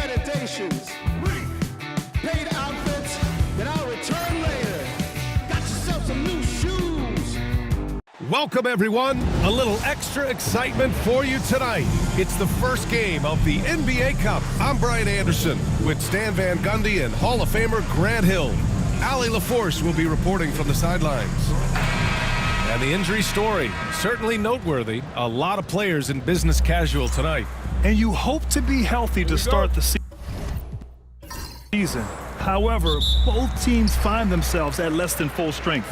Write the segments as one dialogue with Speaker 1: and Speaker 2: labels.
Speaker 1: accreditations, paid outfits that I'll return later. Got yourself some new shoes.
Speaker 2: Welcome, everyone. A little extra excitement for you tonight. It's the first game of the NBA Cup. I'm Brian Anderson with Stan Van Gundy and Hall of Famer Grant Hill. Allie LaForce will be reporting from the sidelines. And the injury story, certainly noteworthy. A lot of players in business casual tonight.
Speaker 3: And you hope to be healthy to start the season. However, both teams find themselves at less than full strength.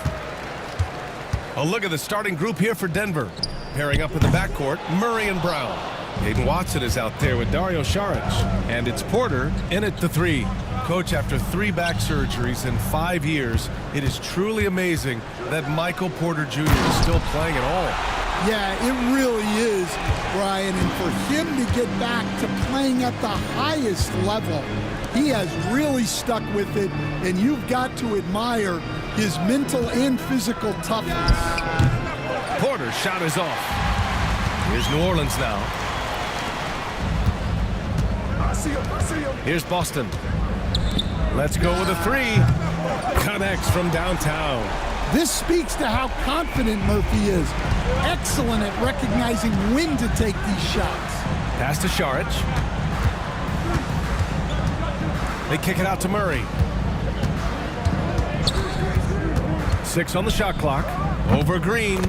Speaker 2: A look at the starting group here for Denver. Pairing up in the backcourt, Murray and Brown. Hayden Watson is out there with Dario Saric. And it's Porter in at the three. Coach, after 3 back surgeries in 5 years, it is truly amazing that Michael Porter Jr. is still playing at all.
Speaker 4: Yeah, it really is, Brian. And for him to get back to playing at the highest level, he has really stuck with it. And you've got to admire his mental and physical toughness.
Speaker 2: Porter's shot is off. Here's New Orleans now.
Speaker 1: I see him.
Speaker 2: Here's Boston. Let's go with a 3. Connects from downtown.
Speaker 4: This speaks to how confident Murphy is. Excellent at recognizing when to take these shots.
Speaker 2: Pass to Saric. They kick it out to Murray. 6 on the shot clock. Over Green.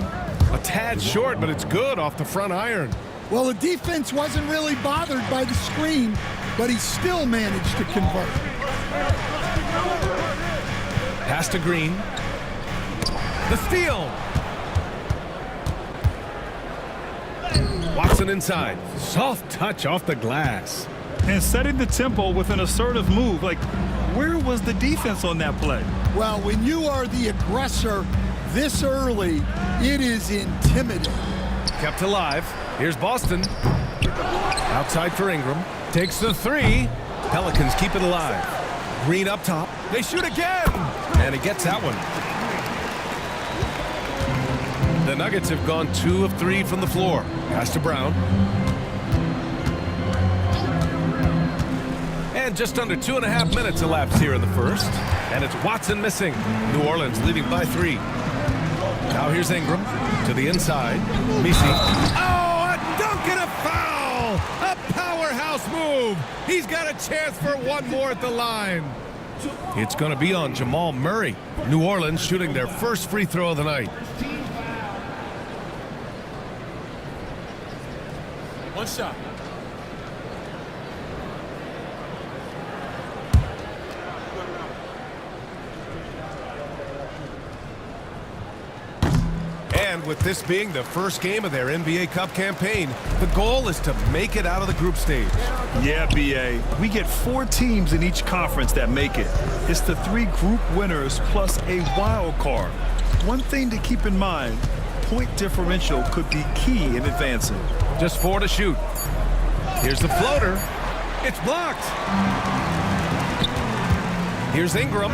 Speaker 2: A tad short, but it's good off the front iron.
Speaker 4: Well, the defense wasn't really bothered by the screen, but he still managed to convert.
Speaker 2: Pass to Green. The steal. Watson inside. Soft touch off the glass.
Speaker 3: And setting the tempo with an assertive move. Like, where was the defense on that play?
Speaker 4: Well, when you are the aggressor this early, it is intimidating.
Speaker 2: Kept alive. Here's Boston. Outside for Ingram. Takes the 3. Pelicans keep it alive. Green up top. They shoot again. And he gets that one. The Nuggets have gone 2 of 3 from the floor. Pass to Brown. And just under 2.5 minutes elapsed here in the first. And it's Watson missing. New Orleans leading by 3. Now here's Ingram to the inside. Misi. Oh, a dunk and a foul! A powerhouse move. He's got a chance for one more at the line. It's going to be on Jamal Murray. New Orleans shooting their first free throw of the night.
Speaker 1: One shot.
Speaker 2: And with this being the first game of their NBA Cup campaign, the goal is to make it out of the group stage.
Speaker 3: Yeah, BA. We get 4 teams in each conference that make it. It's the 3 group winners plus a wild card. One thing to keep in mind, point differential could be key in advancing.
Speaker 2: Just 4 to shoot. Here's the floater. It's blocked. Here's Ingram.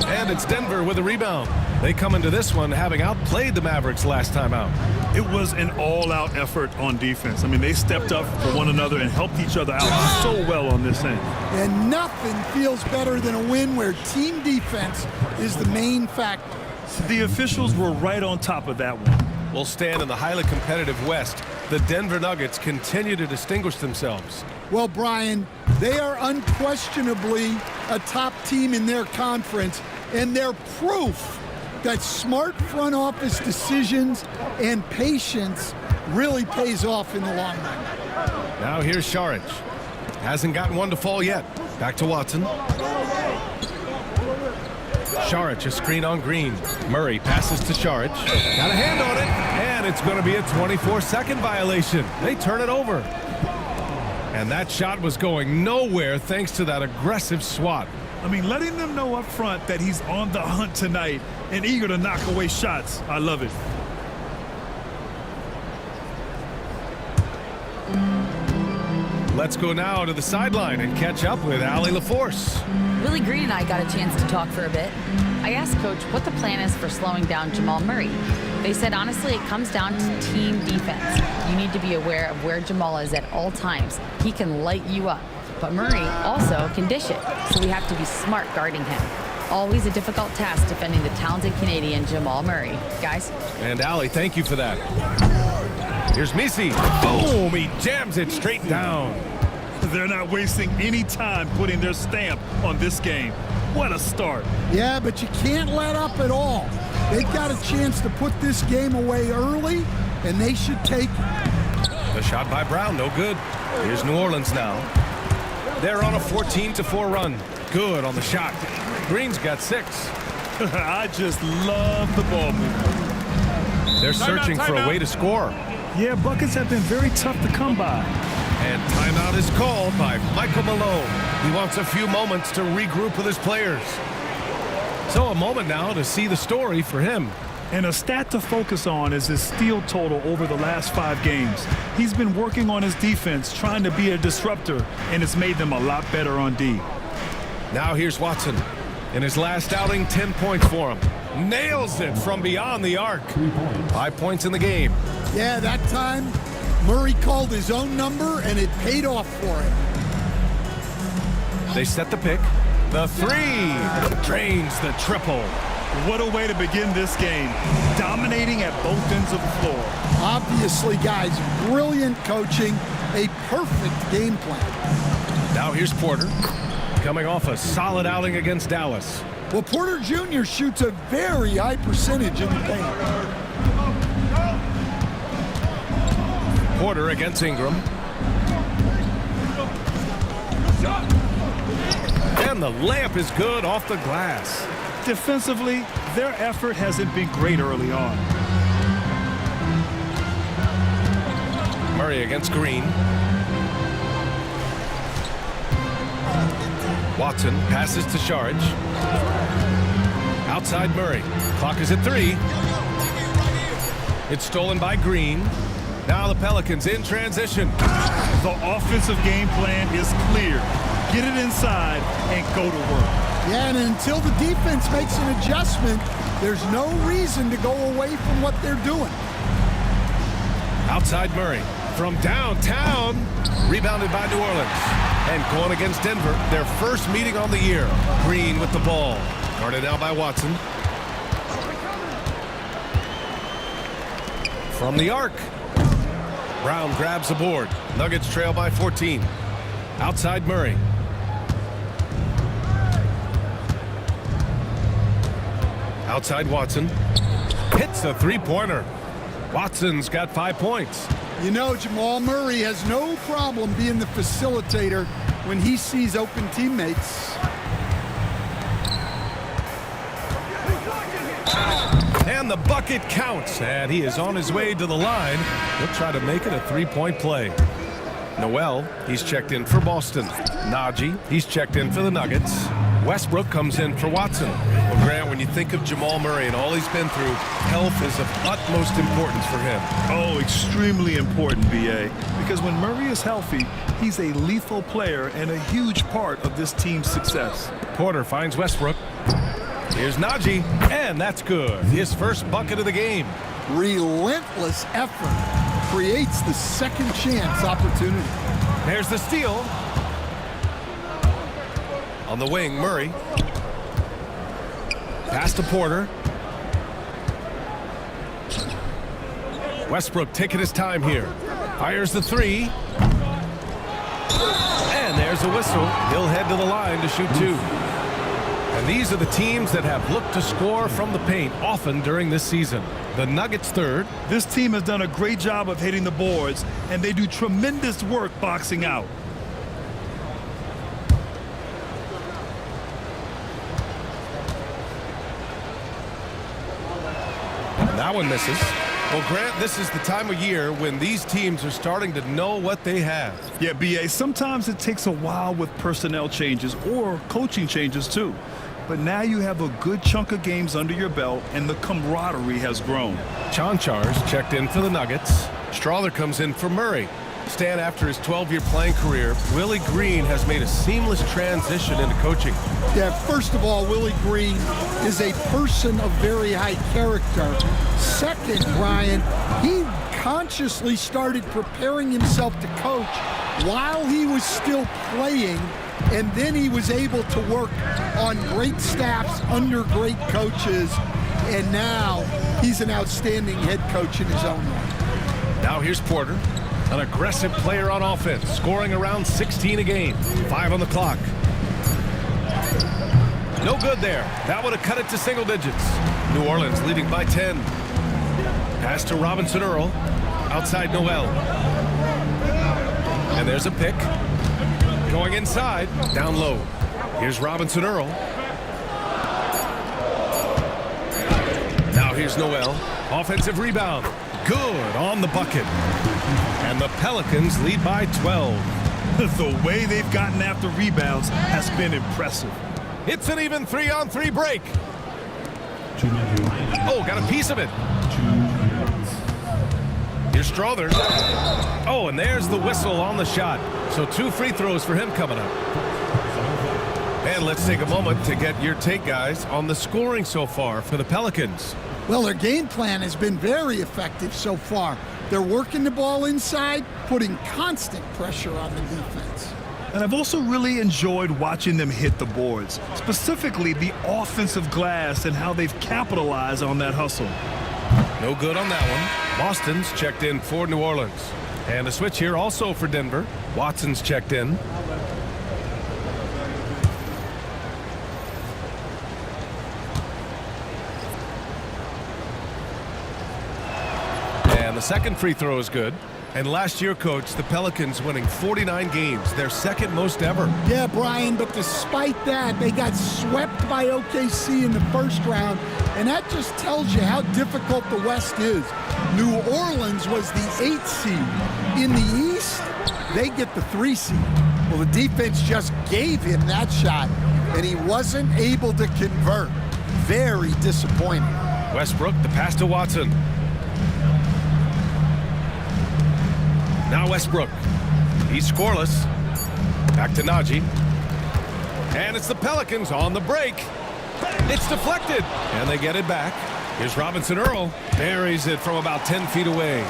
Speaker 2: And it's Denver with a rebound. They come into this one having outplayed the Mavericks last time out.
Speaker 3: It was an all-out effort on defense. I mean, they stepped up for one another and helped each other out so well on this end.
Speaker 4: And nothing feels better than a win where team defense is the main factor.
Speaker 3: The officials were right on top of that one.
Speaker 2: Will stand in the highly competitive West. The Denver Nuggets continue to distinguish themselves.
Speaker 4: Well, Brian, they are unquestionably a top team in their conference, and they're proof that smart front office decisions and patience really pays off in the long run.
Speaker 2: Now here's Saric. Hasn't gotten one to fall yet. Back to Watson. Saric, a screen on Green. Murray passes to Saric. Got a hand on it, and it's going to be a 24-second violation. They turn it over. And that shot was going nowhere thanks to that aggressive swat.
Speaker 3: I mean, letting them know up front that he's on the hunt tonight and eager to knock away shots. I love it.
Speaker 2: Let's go now to the sideline and catch up with Allie LaForce.
Speaker 5: Willie Green and I got a chance to talk for a bit. I asked Coach what the plan is for slowing down Jamal Murray. They said, honestly, it comes down to team defense. You need to be aware of where Jamal is at all times. He can light you up. but Murray also can dish it, so we have to be smart guarding him. Always a difficult task defending the talented Canadian Jamal Murray. Guys?
Speaker 2: And Allie, thank you for that. Here's Misi. Boom! He jams it straight down.
Speaker 3: They're not wasting any time putting their stamp on this game. What a start.
Speaker 4: Yeah, but you can't let up at all. They've got a chance to put this game away early, and they should take it.
Speaker 2: The shot by Brown, no good. Here's New Orleans now. They're on a 14-4 run. Good on the shot. Green's got 6.
Speaker 3: I just love the ball movement.
Speaker 2: They're searching for a way to score.
Speaker 3: Yeah, buckets have been very tough to come by.
Speaker 2: And timeout is called by Michael Malone. He wants a few moments to regroup with his players. So a moment now to see the story for him.
Speaker 3: And a stat to focus on is his steal total over the last 5 games. He's been working on his defense, trying to be a disruptor, and it's made them a lot better on D.
Speaker 2: Now here's Watson. In his last outing, 10 points for him. Nails it from beyond the arc. 5 points in the game.
Speaker 4: Yeah, that time Murray called his own number, and it paid off for him.
Speaker 2: They set the pick. The 3 drains the triple.
Speaker 3: What a way to begin this game. Dominating at both ends of the floor.
Speaker 4: Obviously, guys, brilliant coaching, a perfect game plan.
Speaker 2: Now here's Porter, coming off a solid outing against Dallas.
Speaker 4: Well, Porter Jr. shoots a very high percentage in the paint.
Speaker 2: Porter against Ingram. And the layup is good off the glass.
Speaker 3: Defensively, their effort hasn't been great early on.
Speaker 2: Murray against Green. Watson passes to Sharge. Outside Murray. Clock is at 3. It's stolen by Green. Now the Pelicans in transition.
Speaker 3: The offensive game plan is clear. Get it inside and go to work.
Speaker 4: Yeah, and until the defense makes an adjustment, there's no reason to go away from what they're doing.
Speaker 2: Outside Murray. From downtown. Rebounded by New Orleans. And going against Denver, their first meeting on the year. Green with the ball. Guarded now by Watson. From the arc. Brown grabs the board. Nuggets trail by 14. Outside Murray. Outside Watson. Hits a 3-pointer. Watson's got 5 points.
Speaker 4: You know, Jamal Murray has no problem being the facilitator when he sees open teammates.
Speaker 2: And the bucket counts, and he is on his way to the line. He'll try to make it a 3-point play. Noel, he's checked in for Boston. Najee, he's checked in for the Nuggets. Westbrook comes in for Watson. Well, Grant, when you think of Jamal Murray and all he's been through, health is of utmost importance for him.
Speaker 3: Oh, extremely important, B.A. Because when Murray is healthy, he's a lethal player and a huge part of this team's success.
Speaker 2: Porter finds Westbrook. Here's Najee, and that's good. His first bucket of the game.
Speaker 4: Relentless effort creates the second chance opportunity.
Speaker 2: There's the steal. On the wing, Murray. Pass to Porter. Westbrook taking his time here. Fires the 3. And there's a whistle. He'll head to the line to shoot 2. And these are the teams that have looked to score from the paint often during this season. The Nuggets third.
Speaker 3: This team has done a great job of hitting the boards, and they do tremendous work boxing out.
Speaker 2: And that one misses. Well, Grant, this is the time of year when these teams are starting to know what they have.
Speaker 3: Yeah, B.A., sometimes it takes a while with personnel changes or coaching changes, too. But now you have a good chunk of games under your belt, and the camaraderie has grown.
Speaker 2: Chanchar's checked in for the Nuggets. Strawther comes in for Murray. Stan, after his 12-year playing career, Willie Green has made a seamless transition into coaching.
Speaker 4: Yeah, first of all, Willie Green is a person of very high character. Second, Brian, he consciously started preparing himself to coach while he was still playing, and then he was able to work on great staffs under great coaches, and now he's an outstanding head coach in his own right.
Speaker 2: Now here's Porter, an aggressive player on offense, scoring around 16 a game. 5 on the clock. No good there. That would have cut it to single digits. New Orleans leading by 10. Pass to Robinson Earl. Outside Noel. And there's a pick. Going inside. Down low. Here's Robinson Earl. Now here's Noel. Offensive rebound. Good on the bucket. And the Pelicans lead by 12.
Speaker 3: The way they've gotten after rebounds has been impressive.
Speaker 2: It's an even 3-on-3 break. Oh, got a piece of it. Here's Strother. Oh, and there's the whistle on the shot. So 2 free throws for him coming up. And let's take a moment to get your take, guys, on the scoring so far for the Pelicans.
Speaker 4: Well, their game plan has been very effective so far. They're working the ball inside, putting constant pressure on the defense.
Speaker 3: And I've also really enjoyed watching them hit the boards, specifically the offensive glass and how they've capitalized on that hustle.
Speaker 2: No good on that one. Boston's checked in for New Orleans. And a switch here also for Denver. Watson's checked in. And the second free throw is good. And last year, Coach, the Pelicans winning 49 games, their second most ever.
Speaker 4: Yeah, Brian, but despite that, they got swept by OKC in the first round, and that just tells you how difficult the West is. New Orleans was the 8th seed. In the East, they get the 3 seed. Well, the defense just gave him that shot, and he wasn't able to convert. Very disappointing.
Speaker 2: Westbrook, the pass to Watson. Now Westbrook. He's scoreless. Back to Najee. And it's the Pelicans on the break. It's deflected. And they get it back. Here's Robinson Earl. Buries it from about 10 feet away.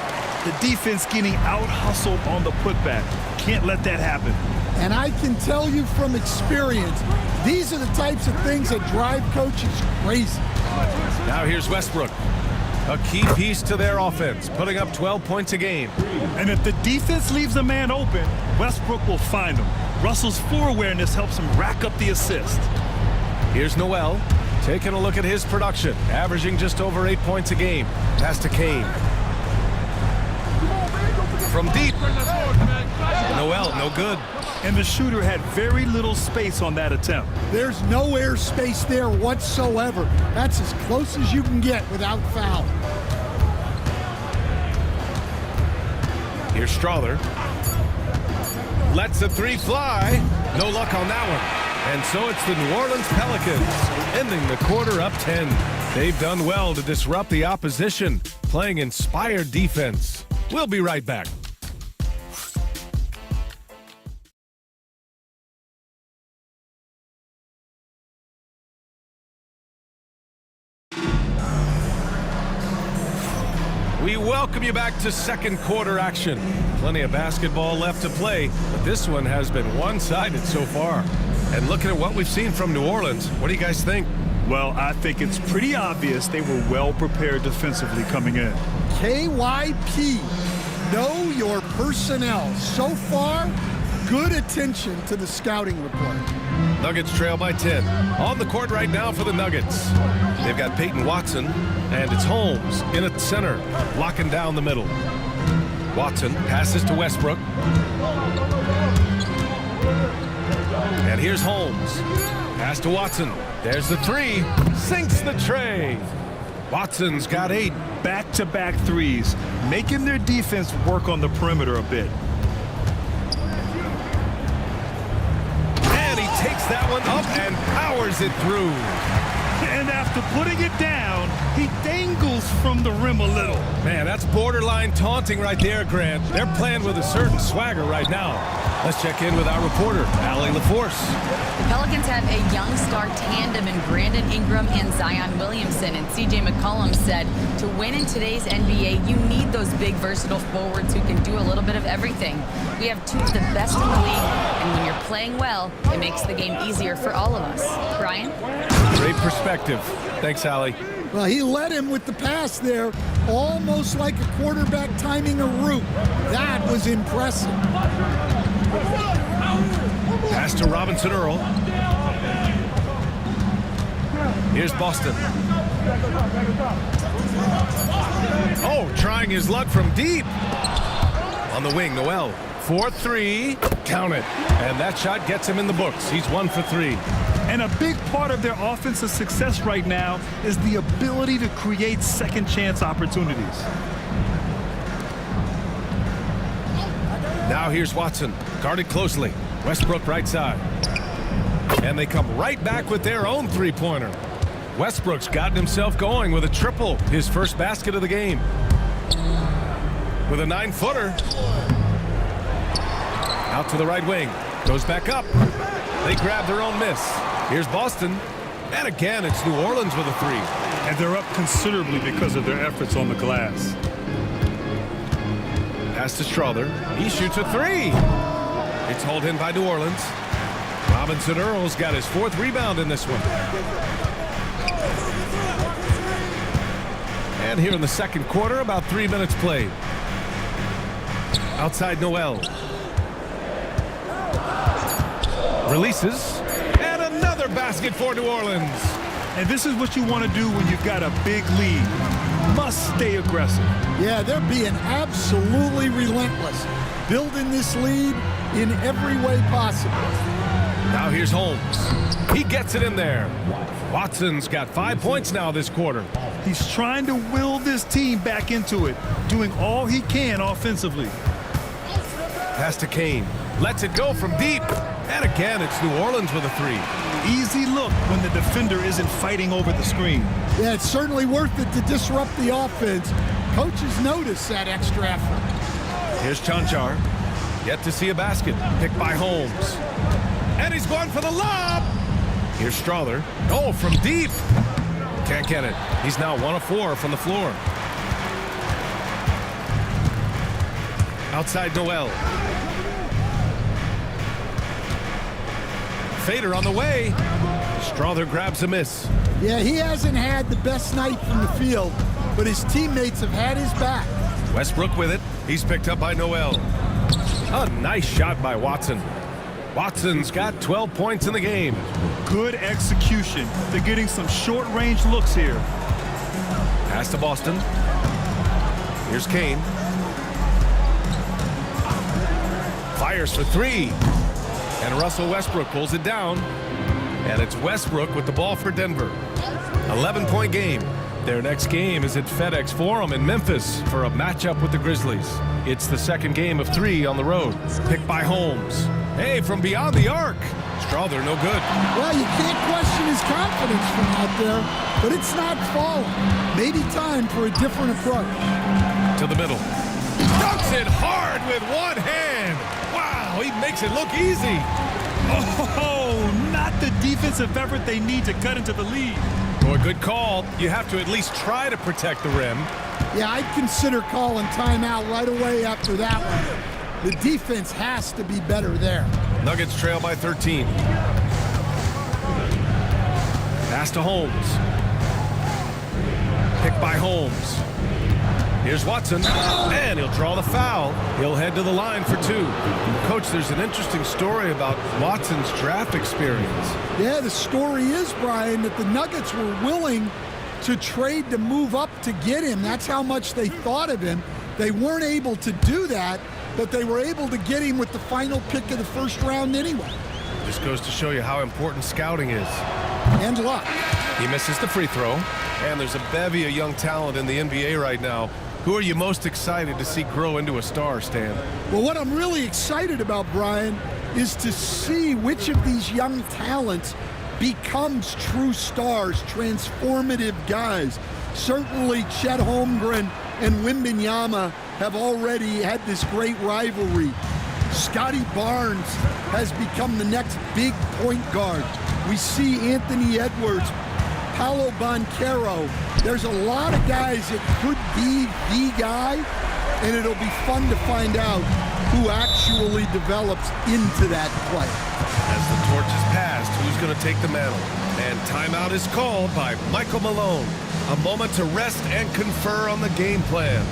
Speaker 3: The defense getting out-hustled on the putback. Can't let that happen.
Speaker 4: And I can tell you from experience, these are the types of things that drive coaches crazy.
Speaker 2: Now here's Westbrook. A key piece to their offense, putting up 12 points a game.
Speaker 3: And if the defense leaves a man open, Westbrook will find him. Russell's floor awareness helps him rack up the assist.
Speaker 2: Here's Noel, taking a look at his production, averaging just over 8 points a game. Pass to Kane. From deep. Noel, no good.
Speaker 3: And the shooter had very little space on that attempt.
Speaker 4: There's no air space there whatsoever. That's as close as you can get without foul.
Speaker 2: Here's Strother. Lets the 3 fly. No luck on that one. And so it's the New Orleans Pelicans ending the quarter up 10. They've done well to disrupt the opposition, playing inspired defense. We'll be right back. We welcome you back to second quarter action. Plenty of basketball left to play, but this one has been one-sided so far. And looking at what we've seen from New Orleans, what do you guys think?
Speaker 3: Well, I think it's pretty obvious they were well prepared defensively coming in.
Speaker 4: KYP, know your personnel. So far, good attention to the scouting report.
Speaker 2: Nuggets trail by 10. On the court right now for the Nuggets. They've got Peyton Watson, and it's Holmes in at center, locking down the middle. Watson passes to Westbrook. And here's Holmes. Pass to Watson. There's the 3. Sinks the tray. Watson's got 8.
Speaker 3: Back-to-back threes, making their defense work on the perimeter a bit.
Speaker 2: And he takes that one up and powers it through.
Speaker 3: And after putting it down, he dangles from the rim a little.
Speaker 2: Man, that's borderline taunting right there, Grant. They're playing with a certain swagger right now. Let's check in with our reporter, Allie LaForce.
Speaker 5: The Pelicans have a young star tandem in Brandon Ingram and Zion Williamson, and C.J. McCollum said to win in today's NBA, you need those big, versatile forwards who can do a little bit of everything. We have two of the best in the league, and when you're playing well, it makes the game easier for all of us. Brian?
Speaker 2: Great perspective. Thanks, Allie.
Speaker 4: Well, he led him with the pass there, almost like a quarterback timing a route. That was impressive.
Speaker 2: Pass to Robinson Earl. Here's Boston. Oh, trying his luck from deep. On the wing, Noel. 4-3. Count it. And that shot gets him in the books. He's 1 for 3.
Speaker 3: And a big part of their offensive success right now is the ability to create second chance opportunities.
Speaker 2: Now here's Watson, guarded closely. Westbrook right side. And they come right back with their own three-pointer. Westbrook's gotten himself going with a triple, his first basket of the game. With a 9-footer. Out to the right wing. Goes back up. They grab their own miss. Here's Boston. And again, it's New Orleans with a 3.
Speaker 3: And they're up considerably because of their efforts on the glass.
Speaker 2: Pass to Strother. He shoots a 3. It's hauled in by New Orleans. Robinson Earl's got his 4th rebound in this one. And here in the second quarter, about 3 minutes played. Outside Noel. Releases. And another basket for New Orleans.
Speaker 3: And this is what you want to do when you've got a big lead. Must stay aggressive.
Speaker 4: Yeah, they're being absolutely relentless, building this lead in every way possible.
Speaker 2: Now here's Holmes. He gets it in there. Watson's got 5 points now this quarter.
Speaker 3: He's trying to will this team back into it, doing all he can offensively.
Speaker 2: Pass to Kane. Lets it go from deep. And again, it's New Orleans with a 3.
Speaker 3: Easy look when the defender isn't fighting over the screen.
Speaker 4: Yeah, it's certainly worth it to disrupt the offense. Coaches notice that extra effort.
Speaker 2: Here's Chanchar. Yet to see a basket. Picked by Holmes. And he's going for the lob. Here's Strother. Oh, from deep. Can't get it. He's now 1 of 4 from the floor. Outside Noel. Fader on the way. Strother grabs a miss.
Speaker 4: Yeah, he hasn't had the best night from the field, but his teammates have had his back.
Speaker 2: Westbrook with it. He's picked up by Noel. A nice shot by Watson. Watson's got 12 points in the game.
Speaker 3: Good execution. They're getting some short-range looks here.
Speaker 2: Pass to Boston. Here's Kane. Fires for 3. And Russell Westbrook pulls it down. And it's Westbrook with the ball for Denver. 11-point game. Their next game is at FedEx Forum in Memphis for a matchup with the Grizzlies. It's the second game of 3 on the road. Picked by Holmes. Hey, from beyond the arc. Strother, no good.
Speaker 4: Well, you can't question his confidence from out there, but it's not falling. Maybe time for a different approach.
Speaker 2: To the middle. Dunks it hard with one hand. Wow, he makes it look easy.
Speaker 3: Oh, not the defensive effort they need to cut into the lead.
Speaker 2: Boy, good call. You have to at least try to protect the rim.
Speaker 4: Yeah, I'd consider calling timeout right away after that one. The defense has to be better there.
Speaker 2: Nuggets trail by 13. Pass to Holmes. Picked by Holmes. Here's Watson, and he'll draw the foul. He'll head to the line for 2. Coach, there's an interesting story about Watson's draft experience.
Speaker 4: Yeah, the story is, Brian, that the Nuggets were willing to trade to move up to get him. That's how much they thought of him. They weren't able to do that, but they were able to get him with the final pick of the first round anyway.
Speaker 2: This goes to show you how important scouting is.
Speaker 4: And luck.
Speaker 2: He misses the free throw, and there's a bevy of young talent in the NBA right now. Who are you most excited to see grow into a star, Stan?
Speaker 4: Well, what I'm really excited about, Brian, is to see which of these young talents becomes true stars, transformative guys. Certainly Chet Holmgren and Wembanyama have already had this great rivalry. Scotty Barnes has become the next big point guard. We see Anthony Edwards, Paolo Banchero. There's a lot of guys that could be the guy, and it'll be fun to find out who actually develops into that play.
Speaker 2: As the torch is passed, who's going to take the mantle? And timeout is called by Michael Malone. A moment to rest and confer on the game plan.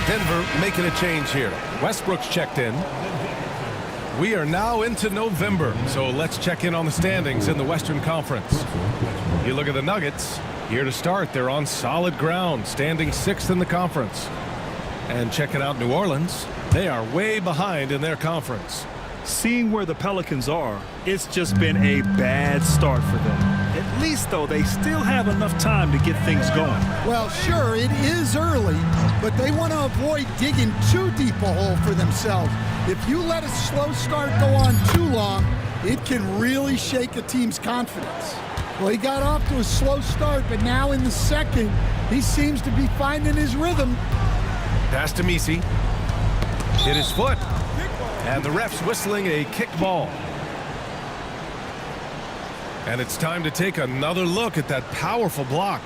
Speaker 2: Denver making a change here. Westbrook's checked in. We are now into November, so let's check in on the standings in the Western Conference. You look at the Nuggets. Here to start, they're on solid ground, standing 6th in the conference. And checking out New Orleans, they are way behind in their conference.
Speaker 3: Seeing where the Pelicans are, it's just been a bad start for them. At least, though, they still have enough time to get things going.
Speaker 4: Well, sure, it is early, but they want to avoid digging too deep a hole for themselves. If you let a slow start go on too long, it can really shake a team's confidence. Well, he got off to a slow start, but now in the second, he seems to be finding his rhythm.
Speaker 2: Pass to Messi. Hit his foot. And the ref's whistling a kick ball. And it's time to take another look at that powerful block.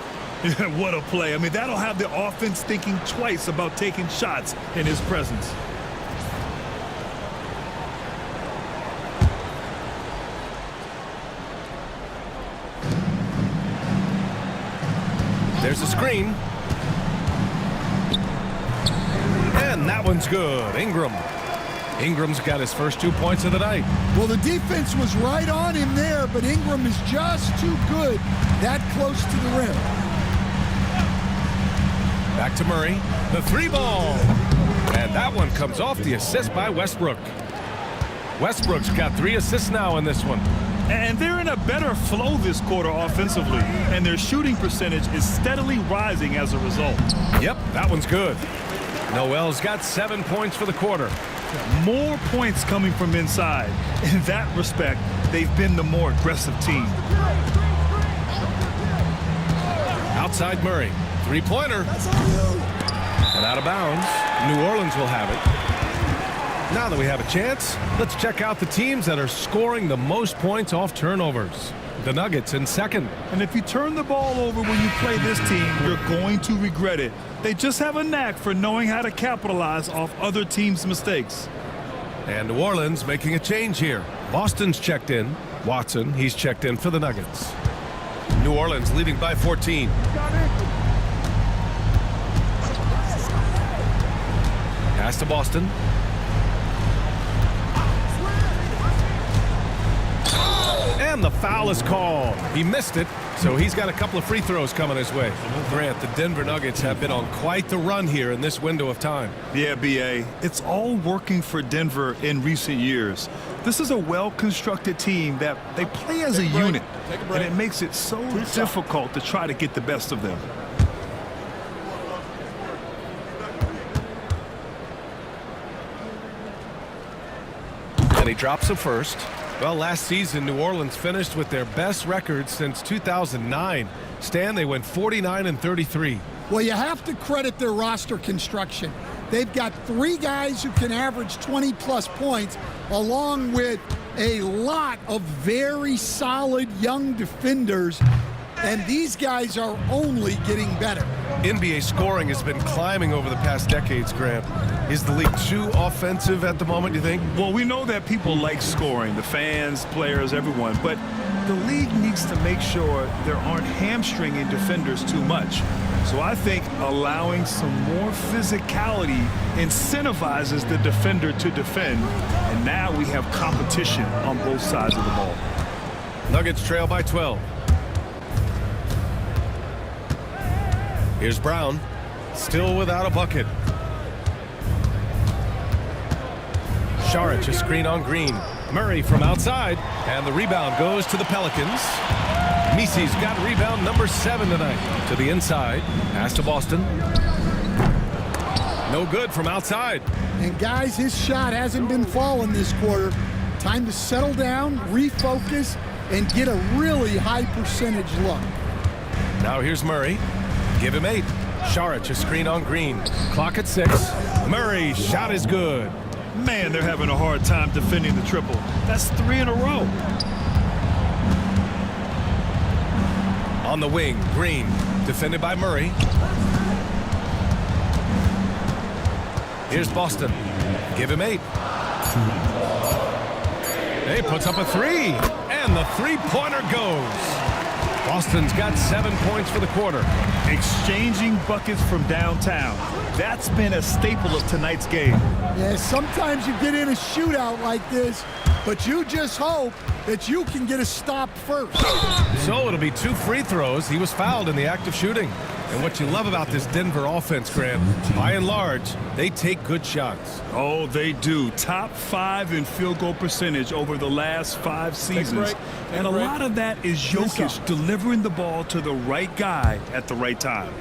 Speaker 3: What a play. I mean, that'll have the offense thinking twice about taking shots in his presence.
Speaker 2: There's a screen. And that one's good. Ingram. Ingram's got his first 2 points of the night.
Speaker 4: Well, the defense was right on him there, but Ingram is just too good that close to the rim.
Speaker 2: Back to Murray. The 3-ball. And that one comes off the assist by Westbrook. Westbrook's got 3 assists now in this one.
Speaker 3: And they're in a better flow this quarter offensively, and their shooting percentage is steadily rising as a result.
Speaker 2: Yep, that one's good. Noel's got 7 points for the quarter.
Speaker 3: More points coming from inside. In that respect, they've been the more aggressive team.
Speaker 2: Outside Murray. 3-pointer. And out of bounds. New Orleans will have it. Now that we have a chance, let's check out the teams that are scoring the most points off turnovers. The Nuggets in second.
Speaker 3: And if you turn the ball over when you play this team, you're going to regret it. They just have a knack for knowing how to capitalize off other teams' mistakes.
Speaker 2: And New Orleans making a change here. Boston's checked in. Watson, he's checked in for the Nuggets. New Orleans leading by 14. Pass to Boston. And the foul is called. He missed it, so he's got a couple of free throws coming his way. Grant, the Denver Nuggets have been on quite the run here in this window of time.
Speaker 3: Yeah, B.A., it's all working for Denver in recent years. This is a well-constructed team that they play as a unit, and it makes it so difficult to try to get the best of them.
Speaker 2: And he drops it first. Well, last season, New Orleans finished with their best record since 2009. Stan, they went 49-33.
Speaker 4: Well, you have to credit their roster construction. They've got 3 guys who can average 20-plus points, along with a lot of very solid young defenders, and these guys are only getting better.
Speaker 2: NBA scoring has been climbing over the past decades, Grant. Is the league too offensive at the moment, you think?
Speaker 3: Well, we know that people like scoring, the fans, players, everyone, but the league needs to make sure there aren't hamstringing defenders too much. So I think allowing some more physicality incentivizes the defender to defend, and now we have competition on both sides of the ball.
Speaker 2: Nuggets trail by 12. Here's Brown, still without a bucket. Saric, a screen on Green. Murray from outside, and the rebound goes to the Pelicans. Misi's got rebound number 7 tonight. To the inside, pass to Boston. No good from outside.
Speaker 4: And guys, his shot hasn't been falling this quarter. Time to settle down, refocus, and get a really high percentage look.
Speaker 2: Now here's Murray. Give him 8. Saric, a screen on Green. Clock at 6. Murray, shot is good.
Speaker 3: Man, they're having a hard time defending the triple. That's 3 in a row.
Speaker 2: On the wing, Green, defended by Murray. Here's Boston. Give him 8. He puts up a 3, and the three-pointer goes. Boston's got 7 points for the quarter.
Speaker 3: Exchanging buckets from downtown. That's been a staple of tonight's game.
Speaker 4: Yeah, sometimes you get in a shootout like this, but you just hope that you can get a stop first.
Speaker 2: So it'll be 2 free throws. He was fouled in the act of shooting. And what you love about this Denver offense, Grant, by and large, they take good shots.
Speaker 3: Oh, they do. Top 5 in field goal percentage over the last 5 seasons. And a lot of that is Jokic delivering the ball to the right guy at the right time.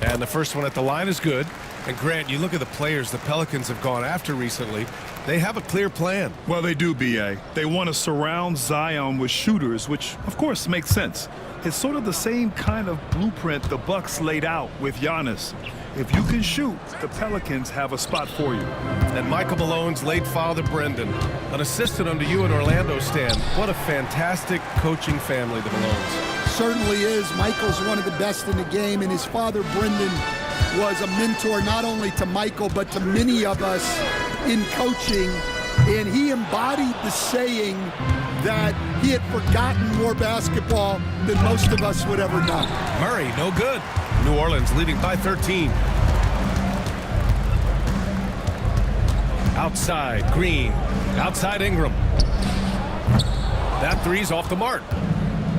Speaker 2: And the first one at the line is good. And Grant, you look at the players the Pelicans have gone after recently. They have a clear plan.
Speaker 3: Well, they do, B.A. They want to surround Zion with shooters, which, of course, makes sense. It's sort of the same kind of blueprint the Bucks laid out with Giannis. If you can shoot, the Pelicans have a spot for you.
Speaker 2: And Michael Malone's late father, Brendan, an assistant under you in Orlando, Stan. What a fantastic coaching family, the Malones.
Speaker 4: Certainly is. Michael's one of the best in the game, and his father, Brendan, was a mentor not only to Michael, but to many of us in coaching. And he embodied the saying that he had forgotten more basketball than most of us would ever know.
Speaker 2: Murray, no good. New Orleans leading by 13. Outside, Green. Outside, Ingram. That three's off the mark.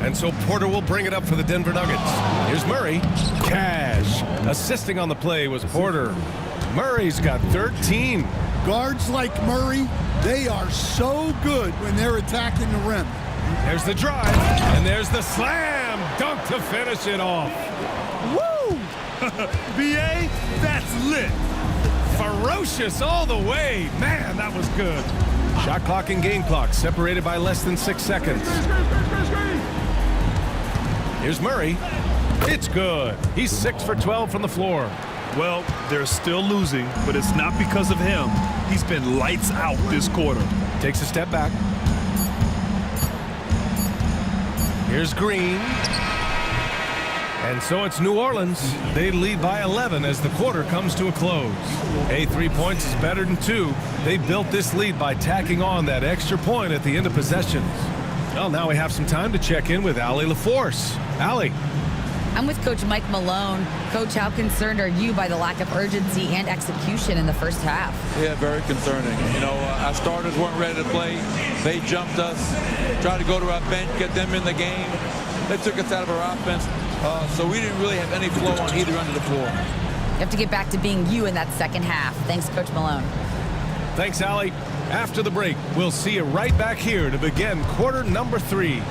Speaker 2: And so Porter will bring it up for the Denver Nuggets. Here's Murray. Cash. Assisting on the play was Porter. Murray's got 13.
Speaker 4: Guards like Murray, they are so good when they're attacking the rim.
Speaker 2: There's the drive, and there's the slam dunk to finish it off.
Speaker 3: Woo! B.A., that's lit.
Speaker 2: Ferocious all the way. Man, that was good. Shot clock and game clock separated by less than 6 seconds. Here's Murray. It's good. He's 6 for 12 from the floor.
Speaker 3: Well, they're still losing, but it's not because of him. He's been lights out this quarter.
Speaker 2: Takes a step back. Here's Green. And so it's New Orleans. They lead by 11 as the quarter comes to a close. Hey, 3 points is better than 2. They built this lead by tacking on that extra point at the end of possessions. Well, now we have some time to check in with Allie LaForce. Allie.
Speaker 5: I'm with Coach Mike Malone. Coach, how concerned are you by the lack of urgency and execution in the first half?
Speaker 6: Yeah, very concerning. You know, our starters weren't ready to play. They jumped us, tried to go to our bench, get them in the game. They took us out of our offense, so we didn't really have any flow on either end of the floor.
Speaker 5: You have to get back to being you in that second half. Thanks, Coach Malone.
Speaker 2: Thanks, Allie. After the break, we'll see you right back here to begin quarter number 3.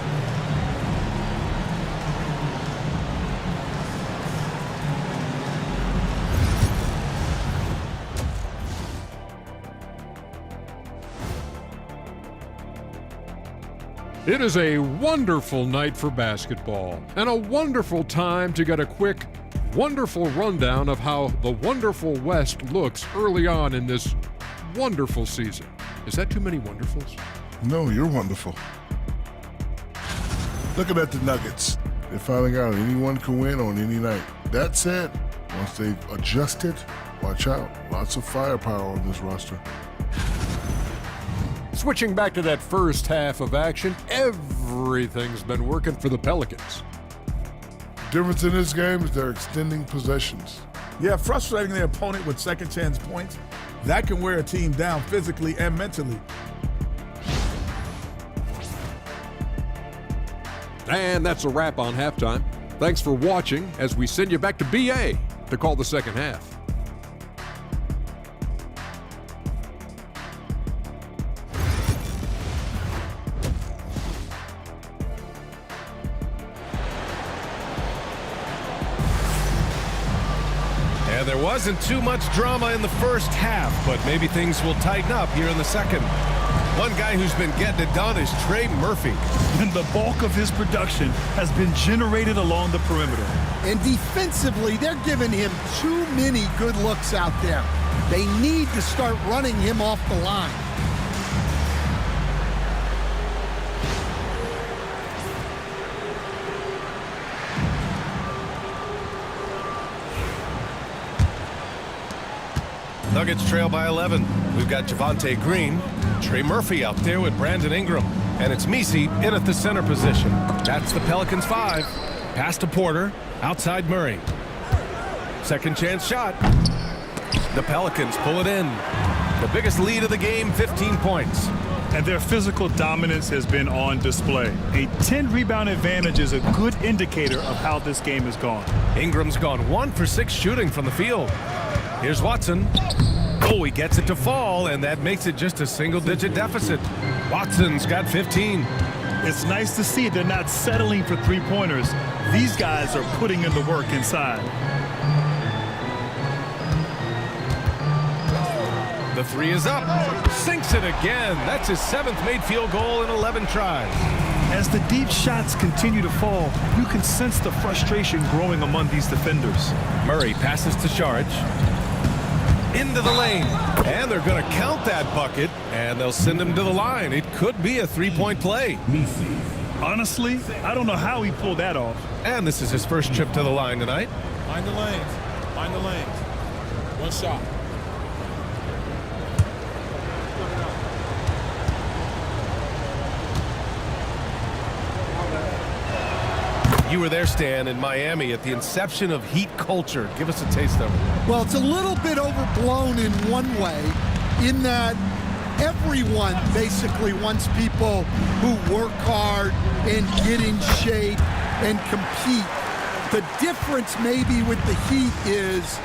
Speaker 7: It is a wonderful night for basketball and a wonderful time to get a quick wonderful rundown of how the wonderful West looks early on in this wonderful season. Is that too many wonderfuls?
Speaker 8: No, you're wonderful. Looking at the Nuggets, they finally got it. Anyone can win on any night. That said, once they've adjusted, watch out. Lots of firepower on this roster.
Speaker 7: Switching back to that first half of action, everything's been working for the Pelicans.
Speaker 8: Difference in this game is they're extending possessions.
Speaker 9: Yeah, frustrating the opponent with second chance points. That can wear a team down physically and mentally.
Speaker 7: And that's a wrap on halftime. Thanks for watching as we send you back to BA to call the second half.
Speaker 2: And there wasn't too much drama in the first half, but maybe things will tighten up here in the second. One guy who's been getting it done is Trey Murphy.
Speaker 3: And the bulk of his production has been generated along the perimeter.
Speaker 4: And defensively, they're giving him too many good looks out there. They need to start running him off the line.
Speaker 2: Nuggets trail by 11. We've got Javonte Green, Trey Murphy out there with Brandon Ingram, and it's Messi in at the center position. That's the Pelicans 5. Pass to Porter, outside Murray. Second chance shot. The Pelicans pull it in. The biggest lead of the game, 15 points.
Speaker 3: And their physical dominance has been on display. A 10-rebound advantage is a good indicator of how this game has gone.
Speaker 2: Ingram's gone 1 for 6 shooting from the field. Here's Watson. Oh, he gets it to fall, and that makes it just a single-digit deficit. Watson's got 15.
Speaker 3: It's nice to see they're not settling for three-pointers. These guys are putting in the work inside.
Speaker 2: The three is up. Sinks it again. That's his 7th made field goal in 11 tries.
Speaker 3: As the deep shots continue to fall, you can sense the frustration growing among these defenders.
Speaker 2: Murray passes to Sharge. Into the lane. And they're going to count that bucket, and they'll send him to the line. It could be a three-point play.
Speaker 3: Honestly, I don't know how he pulled that off.
Speaker 2: And this is his first trip to the line tonight.
Speaker 10: Find the lanes. Find the lanes. One shot.
Speaker 2: You were there, Stan, in Miami at the inception of Heat culture. Give us a taste of it.
Speaker 4: Well, it's a little bit overblown in one way, in that everyone basically wants people who work hard and get in shape and compete. The difference maybe with the Heat is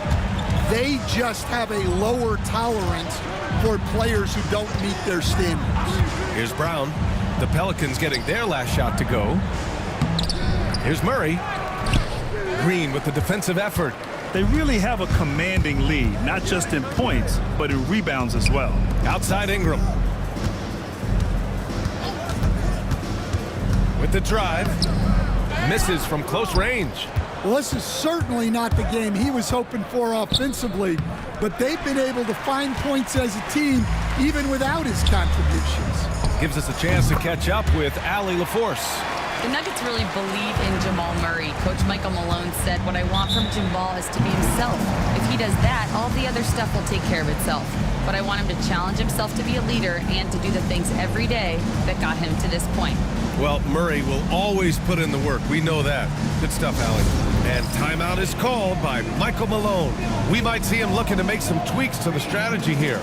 Speaker 4: they just have a lower tolerance for players who don't meet their standards.
Speaker 2: Here's Brown. The Pelicans getting their last shot to go. Here's Murray. Green with the defensive effort.
Speaker 3: They really have a commanding lead, not just in points, but in rebounds as well.
Speaker 2: Outside Ingram. With the drive. Misses from close range.
Speaker 4: Well, this is certainly not the game he was hoping for offensively, but they've been able to find points as a team even without his contributions.
Speaker 2: Gives us a chance to catch up with Allie LaForce.
Speaker 5: The Nuggets really believe in Jamal Murray. Coach Michael Malone said, what I want from Jamal is to be himself. If he does that, all the other stuff will take care of itself. But I want him to challenge himself to be a leader and to do the things every day that got him to this point.
Speaker 2: Well, Murray will always put in the work. We know that. Good stuff, Allie. And timeout is called by Michael Malone. We might see him looking to make some tweaks to the strategy here.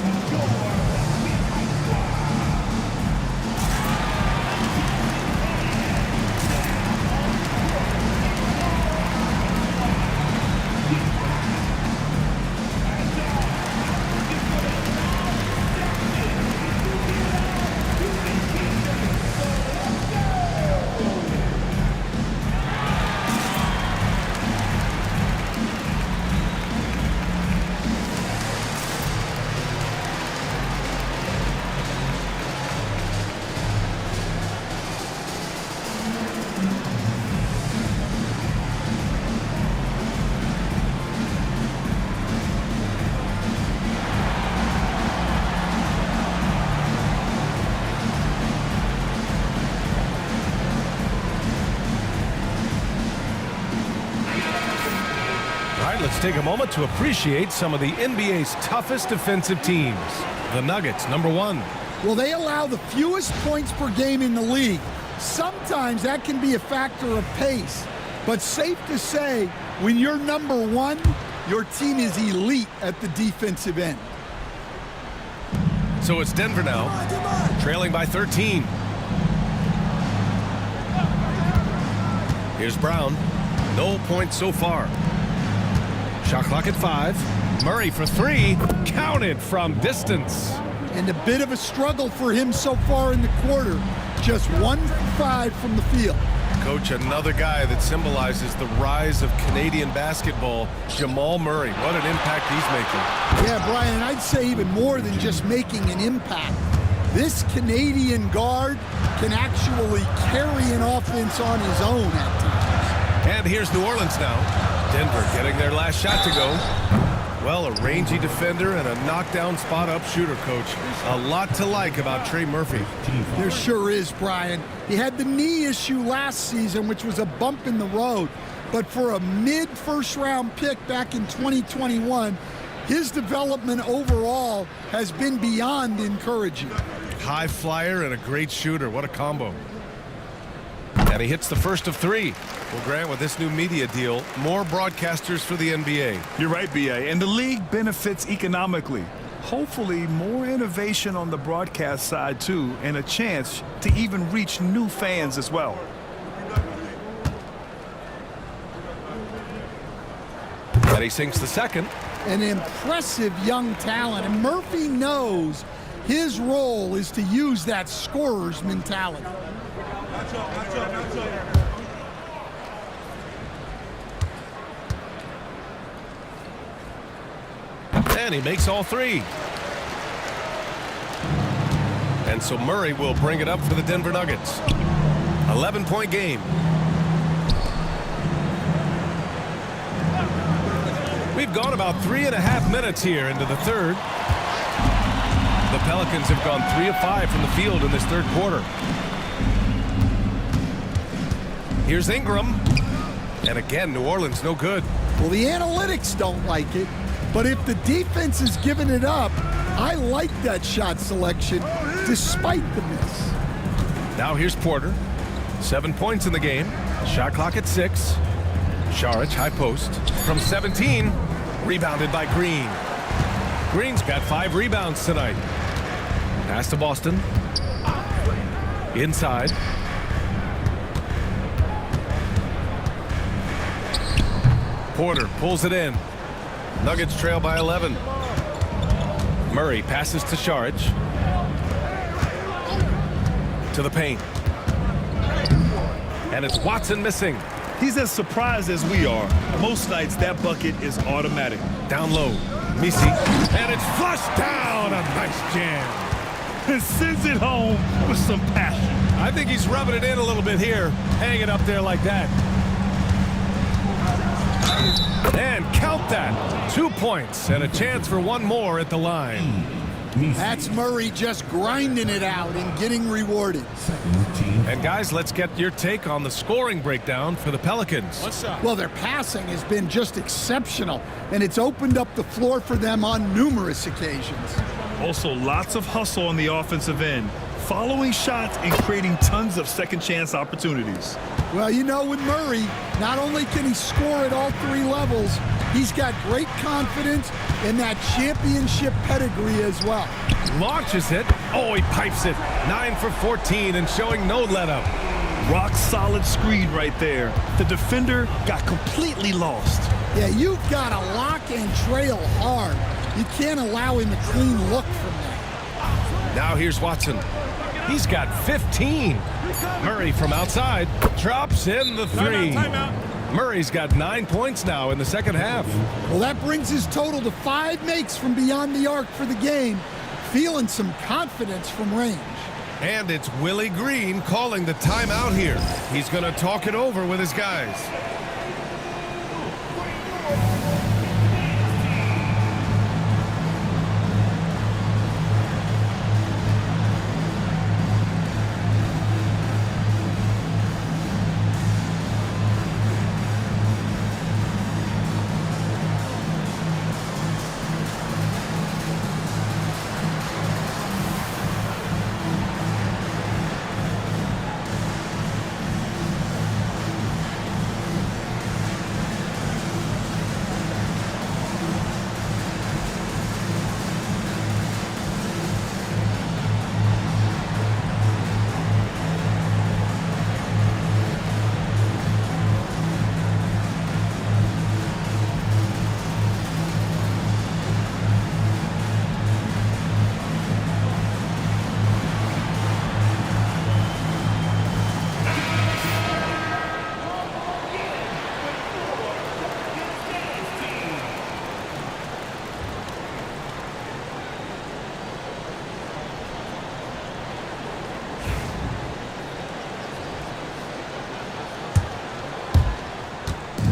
Speaker 2: take a moment to appreciate some of the NBA's toughest defensive teams. The Nuggets, number 1.
Speaker 4: Well, they allow the fewest points per game in the league. Sometimes that can be a factor of pace. But safe to say, when you're number 1, your team is elite at the defensive end.
Speaker 2: So it's Denver now, trailing by 13. Here's Brown. No points so far. Shot clock at 5. Murray for 3. Counted from distance.
Speaker 4: And a bit of a struggle for him so far in the quarter. Just 1 for 5 from the field.
Speaker 2: Coach, another guy that symbolizes the rise of Canadian basketball, Jamal Murray. What an impact he's making.
Speaker 4: Yeah, Brian, I'd say even more than just making an impact. This Canadian guard can actually carry an offense on his own at times.
Speaker 2: And here's New Orleans now. Denver getting their last shot to go. Well, a rangy defender and a knockdown spot-up shooter, Coach. A lot to like about Trey Murphy.
Speaker 4: There sure is, Brian. He had the knee issue last season, which was a bump in the road. But for a mid-first-round pick back in 2021, his development overall has been beyond encouraging.
Speaker 2: High flyer and a great shooter. What a combo. And he hits the first of 3. Well, Grant, with this new media deal, more broadcasters for the NBA.
Speaker 3: You're right, B.A., and the league benefits economically. Hopefully, more innovation on the broadcast side, too, and a chance to even reach new fans as well.
Speaker 2: And he sinks the second.
Speaker 4: An impressive young talent, and Murphy knows his role is to use that scorer's mentality.
Speaker 2: And he makes all 3. And so Murray will bring it up for the Denver Nuggets. 11-point game. We've gone about 3.5 minutes here into the third. The Pelicans have gone 3 of 5 from the field in this third quarter. Here's Ingram. And again, New Orleans no good.
Speaker 4: Well, the analytics don't like it, but if the defense is giving it up, I like that shot selection despite the miss.
Speaker 2: Now here's Porter. 7 points in the game. Shot clock at 6. Saric, high post. From 17. Rebounded by Green. Green's got 5 rebounds tonight. Pass to Boston. Inside. Porter pulls it in. Nuggets trail by 11. Murray passes to Saric. To the paint. And it's Watson missing.
Speaker 3: He's as surprised as we are. Most nights, that bucket is automatic.
Speaker 2: Down low. Misi. And it's flushed down. A nice jam.
Speaker 3: And sends it home with some passion.
Speaker 2: I think he's rubbing it in a little bit here. Hang it up there like that. And count that. 2 points and a chance for one more at the line.
Speaker 4: That's Murray just grinding it out and getting rewarded.
Speaker 2: And guys, let's get your take on the scoring breakdown for the Pelicans.
Speaker 4: Well, their passing has been just exceptional, and it's opened up the floor for them on numerous occasions.
Speaker 3: Also, lots of hustle on the offensive end, following shots and creating tons of second chance opportunities.
Speaker 4: Well, you know, with Murray, not only can he score at all 3 levels, he's got great confidence and that championship pedigree as well.
Speaker 2: Launches it. Oh, he pipes it. 9 for 14 and showing no let-up.
Speaker 3: Rock solid screen right there. The defender got completely lost.
Speaker 4: Yeah, you've got to lock and trail hard. You can't allow him a clean look from that.
Speaker 2: Now here's Watson. He's got 15. Murray from outside drops in the 3. Murray's got 9 points now in the second half.
Speaker 4: Well, that brings his total to 5 makes from beyond the arc for the game. Feeling some confidence from range.
Speaker 2: And it's Willie Green calling the timeout here. He's going to talk it over with his guys.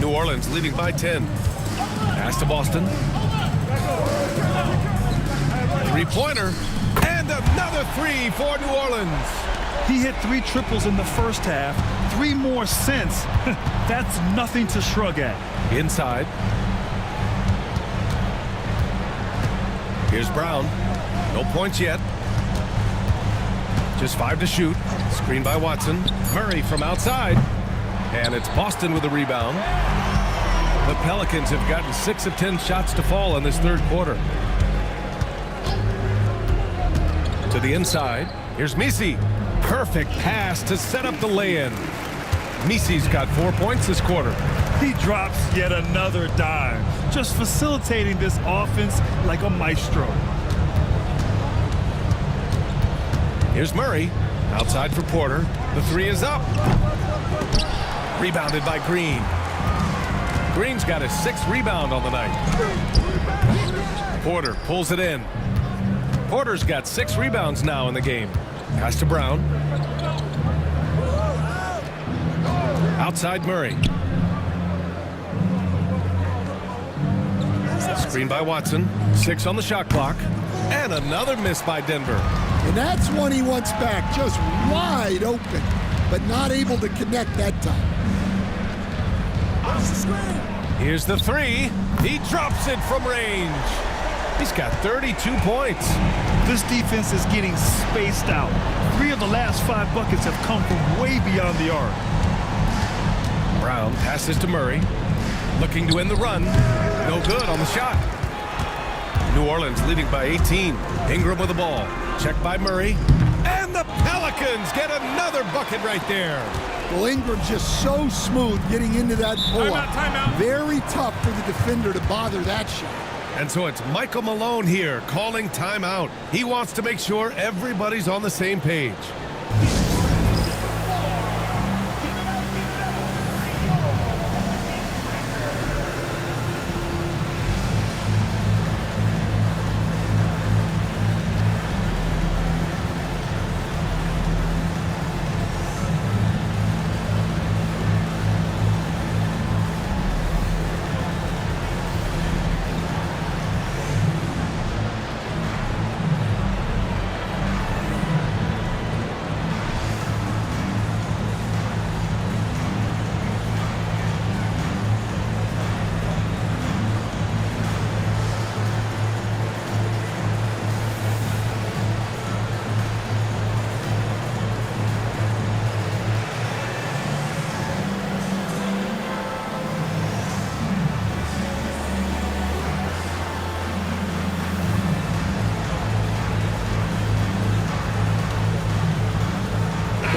Speaker 2: New Orleans leading by 10. Pass to Boston. Three-pointer. And another three for New Orleans.
Speaker 3: He hit 3 triples in the first half, 3 more since. That's nothing to shrug at.
Speaker 2: Inside. Here's Brown. No points yet. Just 5 to shoot. Screen by Watson. Murray from outside. And it's Boston with a rebound. The Pelicans have gotten 6 of 10 shots to fall in this third quarter. To the inside. Here's Misi. Perfect pass to set up the lay-in. Misi's got 4 points this quarter.
Speaker 3: He drops yet another dime, just facilitating this offense like a maestro.
Speaker 2: Here's Murray. Outside for Porter. The three is up. Rebounded by Green. Green's got his 6th rebound on the night. Porter pulls it in. Porter's got 6 rebounds now in the game. Pass to Brown. Outside Murray. Screen by Watson. 6 on the shot clock. And another miss by Denver.
Speaker 4: And that's one he wants back, just wide open, but not able to connect that time.
Speaker 2: Here's the three. He drops it from range. He's got 32 points.
Speaker 3: This defense is getting spaced out. 3 of the last 5 buckets have come from way beyond the arc.
Speaker 2: Brown passes to Murray. Looking to end the run. No good on the shot. New Orleans leading by 18. Ingram with the ball. Checked by Murray. And the Pelicans get another bucket right there.
Speaker 4: Well, Ingram's just so smooth getting into that pull-up.
Speaker 10: Timeout.
Speaker 4: Very tough for the defender to bother that shot.
Speaker 2: And so it's Michael Malone here calling timeout. He wants to make sure everybody's on the same page.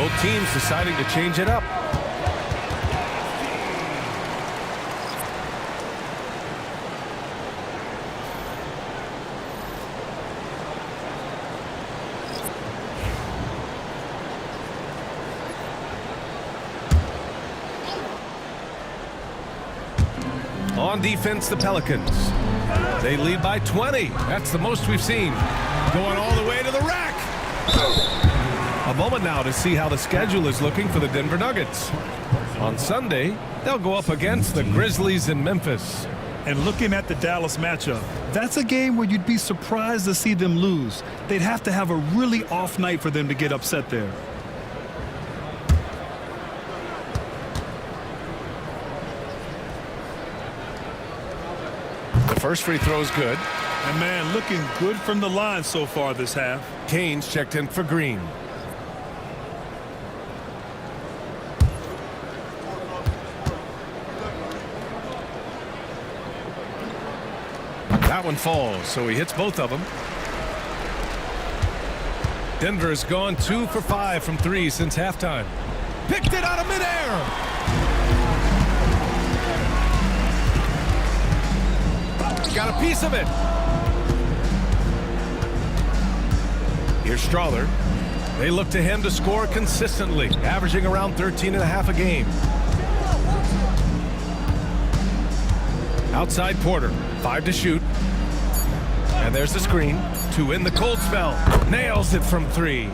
Speaker 2: Both teams deciding to change it up. On defense, the Pelicans. They lead by 20. That's the most we've seen. Going all the way to the rack. A moment now to see how the schedule is looking for the Denver Nuggets. On Sunday, they'll go up against the Grizzlies in Memphis.
Speaker 3: And looking at the Dallas matchup, that's a game where you'd be surprised to see them lose. They'd have to have a really off night for them to get upset there.
Speaker 2: The first free throw is good.
Speaker 3: And man, looking good from the line so far this half.
Speaker 2: Kane's checked in for Green. That one falls, so he hits both of them. Denver has gone 2 for 5 from 3 since halftime. Picked it out of midair. Got a piece of it. Here's Strawther. They look to him to score consistently, averaging around 13.5 a game. Outside Porter, 5 to shoot. And there's the screen. 2 in the cold spell. Nails it from 3.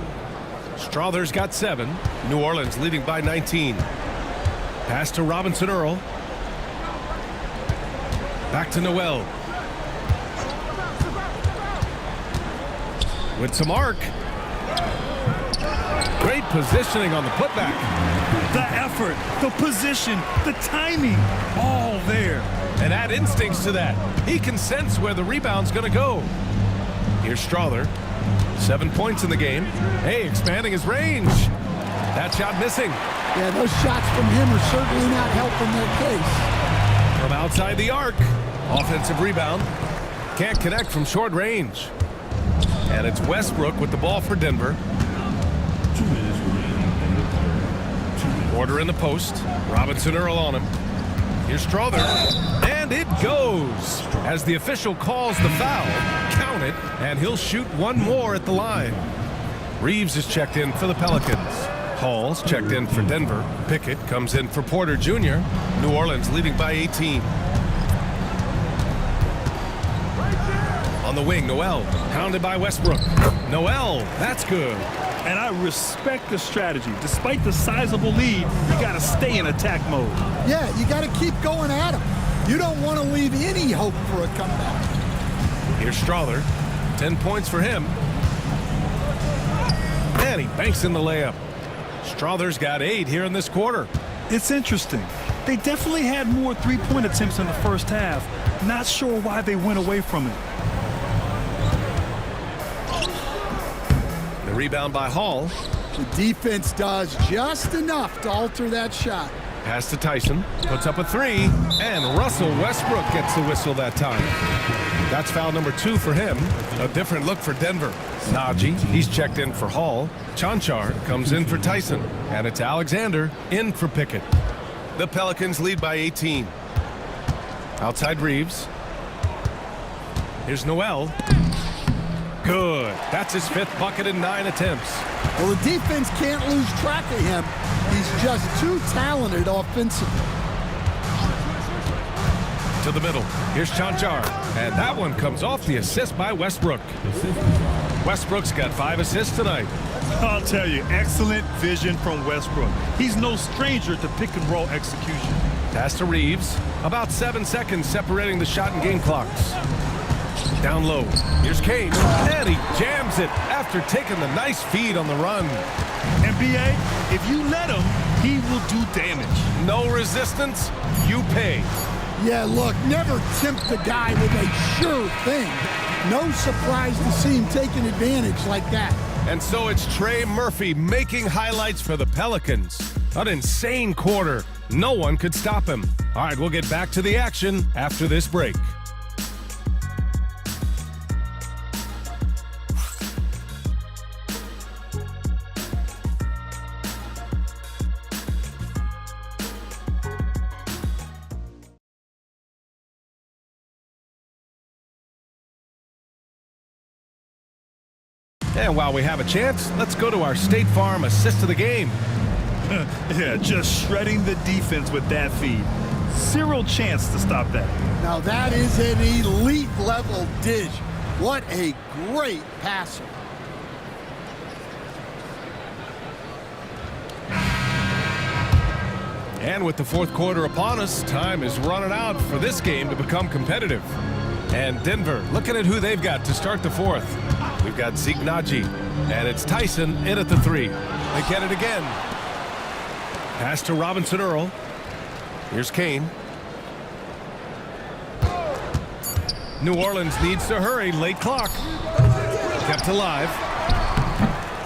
Speaker 2: Strawther's got 7. New Orleans leading by 19. Pass to Robinson Earl. Back to Noel. With some arc. Great positioning on the putback.
Speaker 3: The effort, the position, the timing, all there.
Speaker 2: And add instincts to that. He can sense where the rebound's going to go. Here's Strother. 7 points in the game. Hey, expanding his range. That shot missing.
Speaker 4: Yeah, those shots from him are certainly not helping their case.
Speaker 2: From outside the arc. Offensive rebound. Can't connect from short range. And it's Westbrook with the ball for Denver. Order in the post. Robinson Earl on him. Here's Strother. And it goes. As the official calls the foul, count it, and he'll shoot one more at the line. Reeves is checked in for the Pelicans. Hall's checked in for Denver. Pickett comes in for Porter Jr. New Orleans leading by 18. On the wing, Noel. Pounded by Westbrook. Noel, that's good.
Speaker 3: And I respect the strategy. Despite the sizable lead, you got to stay in attack mode.
Speaker 4: Yeah, you got to keep going at him. You don't want to leave any hope for a comeback.
Speaker 2: Here's Strother. 10 points for him. And he banks in the layup. Strother's got 8 here in this quarter.
Speaker 3: It's interesting. They definitely had more three-point attempts in the first half. Not sure why they went away from it.
Speaker 2: The rebound by Hall.
Speaker 4: The defense does just enough to alter that shot.
Speaker 2: Pass to Tyson. Puts up a 3. And Russell Westbrook gets the whistle that time. That's foul number 2 for him. A different look for Denver. Najee, he's checked in for Hall. Chanchar comes in for Tyson. And it's Alexander in for Pickett. The Pelicans lead by 18. Outside Reeves. Here's Noel. Good. That's his 5th bucket in 9 attempts.
Speaker 4: Well, the defense can't lose track of him. He's just too talented offensively.
Speaker 2: To the middle. Here's Chanchar. And that one comes off the assist by Westbrook. Westbrook's got 5 assists tonight.
Speaker 3: I'll tell you, excellent vision from Westbrook. He's no stranger to pick and roll execution.
Speaker 2: Pass to Reeves. About 7 seconds separating the shot and game clocks. Down low. Here's Kane. And he jams it after taking the nice feed on the run.
Speaker 3: NBA, if you let him, he will do damage.
Speaker 2: No resistance, you pay.
Speaker 4: Yeah, look, never tempt the guy with a sure thing. No surprise to see him taking advantage like that.
Speaker 2: And so it's Trey Murphy making highlights for the Pelicans. An insane quarter. No one could stop him. All right, we'll get back to the action after this break. And while we have a chance, let's go to our State Farm assist of the game.
Speaker 3: Yeah, just shredding the defense with that feed. Zero chance to stop that.
Speaker 4: Now that is an elite level dish. What a great passer.
Speaker 2: And with the 4th quarter upon us, time is running out for this game to become competitive. And Denver, looking at who they've got to start the 4th. We've got Zeke Najee, and it's Tyson in at the 3. They get it again. Pass to Robinson Earl. Here's Kane. New Orleans needs to hurry. Late clock. Kept alive.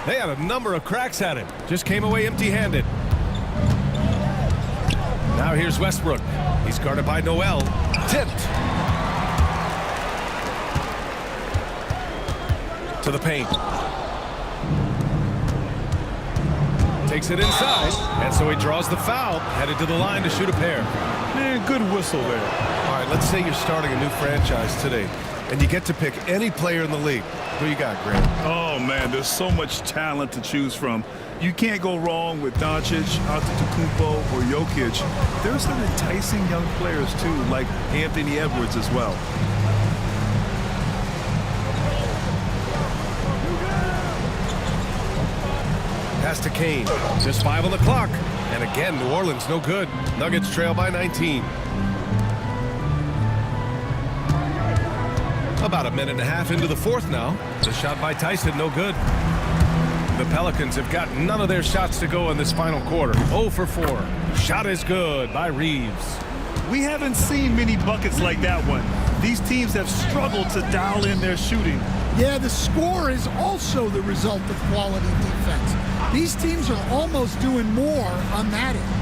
Speaker 2: They had a number of cracks at it. Just came away empty-handed. Now here's Westbrook. He's guarded by Noel. Tipped. To the paint. Takes it inside, and so he draws the foul, headed to the line to shoot a pair.
Speaker 3: Man, good whistle there.
Speaker 2: All right, let's say you're starting a new franchise today, and you get to pick any player in the league. Who you got, Grant?
Speaker 3: Oh, man, there's so much talent to choose from. You can't go wrong with Doncic, Antetokounmpo, or Jokic. There's some enticing young players, too, like Anthony Edwards as well.
Speaker 2: Pass to Kane. Just 5 on the clock. And again, New Orleans no good. Nuggets trail by 19. About a minute and a half into the fourth now. The shot by Tyson, no good. The Pelicans have got none of their shots to go in this final quarter. 0 for 4. Shot is good by Reeves.
Speaker 3: We haven't seen many buckets like that one. These teams have struggled to dial in their shooting.
Speaker 4: Yeah, the score is also the result of quality defense. These teams are almost doing more on that end.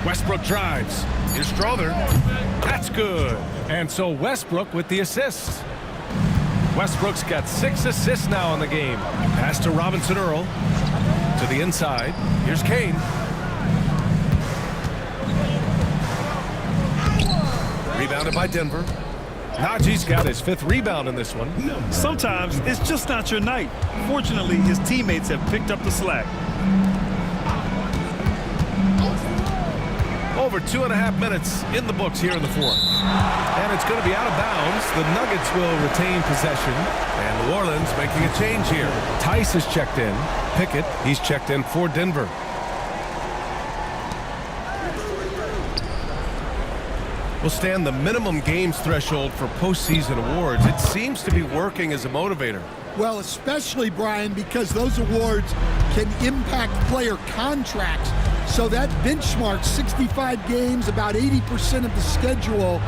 Speaker 2: Westbrook drives. Here's Strother. That's good. And so Westbrook with the assist. Westbrook's got 6 assists now in the game. Pass to Robinson Earl. To the inside. Here's Kane. Rebounded by Denver. Najee's got his 5th rebound in this one.
Speaker 3: Sometimes it's just not your night. Fortunately, his teammates have picked up the slack.
Speaker 2: Over 2.5 minutes in the books here in the fourth. And it's going to be out of bounds. The Nuggets will retain possession. And New Orleans making a change here. Tice is checked in. Pickett, he's checked in for Denver. Will stand the minimum games threshold for postseason awards. It seems to be working as a motivator.
Speaker 4: Well, especially, Brian, because those awards can impact player contracts. So that benchmark, 65 games, about 80% of the schedule,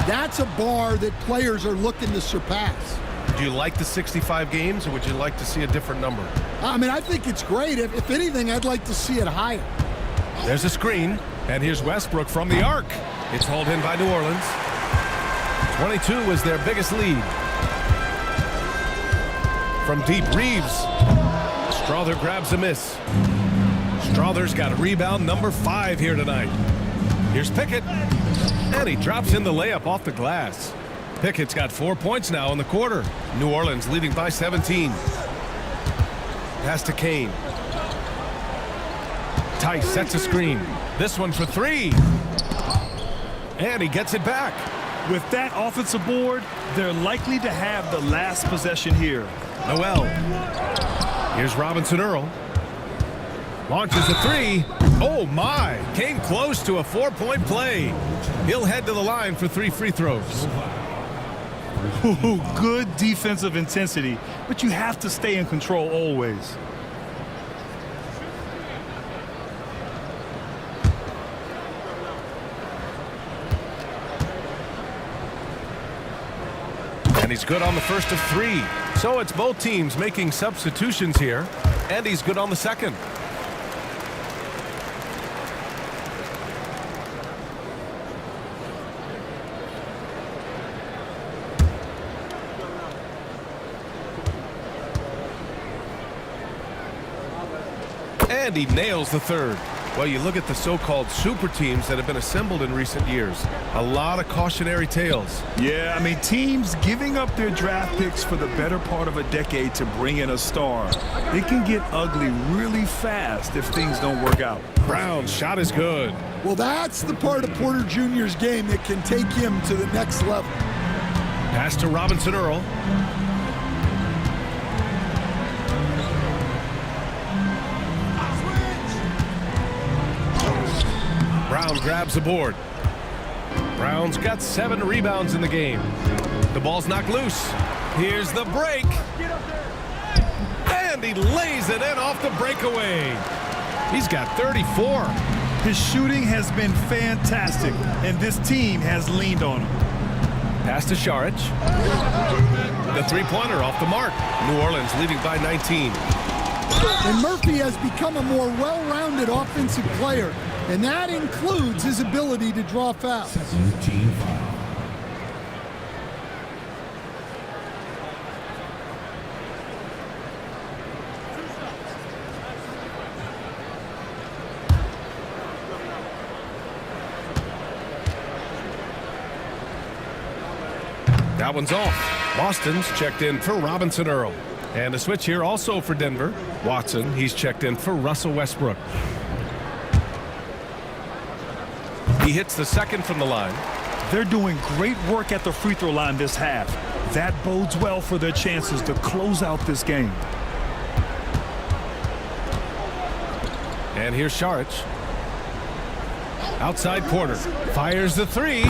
Speaker 4: that's a bar that players are looking to surpass.
Speaker 2: Do you like the 65 games, or would you like to see a different number?
Speaker 4: I mean, I think it's great. If anything, I'd like to see it higher.
Speaker 2: There's a screen, and here's Westbrook from the arc. It's hauled in by New Orleans. 22 was their biggest lead. From deep, Reeves. Strother grabs a miss. Strother's got a rebound number 5 here tonight. Here's Pickett. And he drops in the layup off the glass. Pickett's got 4 points now in the quarter. New Orleans leading by 17. Pass to Kane. Tice sets a screen. This one for 3. And he gets it back.
Speaker 3: With that offensive board, they're likely to have the last possession here.
Speaker 2: Noel. Here's Robinson Earl. Launches a 3. Oh my! Came close to a 4-point play. He'll head to the line for 3 free throws.
Speaker 3: Ooh, good defensive intensity, but you have to stay in control always.
Speaker 2: And he's good on the first of 3. So it's both teams making substitutions here. And he's good on the second. And he nails the third. Well, you look at the so-called super teams that have been assembled in recent years. A lot of cautionary tales.
Speaker 3: Yeah, I mean, teams giving up their draft picks for the better part of a decade to bring in a star. It can get ugly really fast if things don't work out.
Speaker 2: Brown's shot is good.
Speaker 4: Well, that's the part of Porter Jr.'s game that can take him to the next level.
Speaker 2: Pass to Robinson Earl. Brown grabs the board. Brown's got 7 rebounds in the game. The ball's knocked loose. Here's the break. And he lays it in off the breakaway. He's got 34.
Speaker 3: His shooting has been fantastic, and this team has leaned on him.
Speaker 2: Pass to Saric. The 3-pointer off the mark. New Orleans leading by 19.
Speaker 4: And Murphy has become a more well-rounded offensive player, and that includes his ability to draw fouls.
Speaker 2: That one's off. Boston's checked in for Robinson Earl. And a switch here also for Denver. Watson, he's checked in for Russell Westbrook. He hits the second from the line.
Speaker 3: They're doing great work at the free throw line this half. That bodes well for their chances to close out this game.
Speaker 2: And here's Saric. Outside Porter. Fires the 3.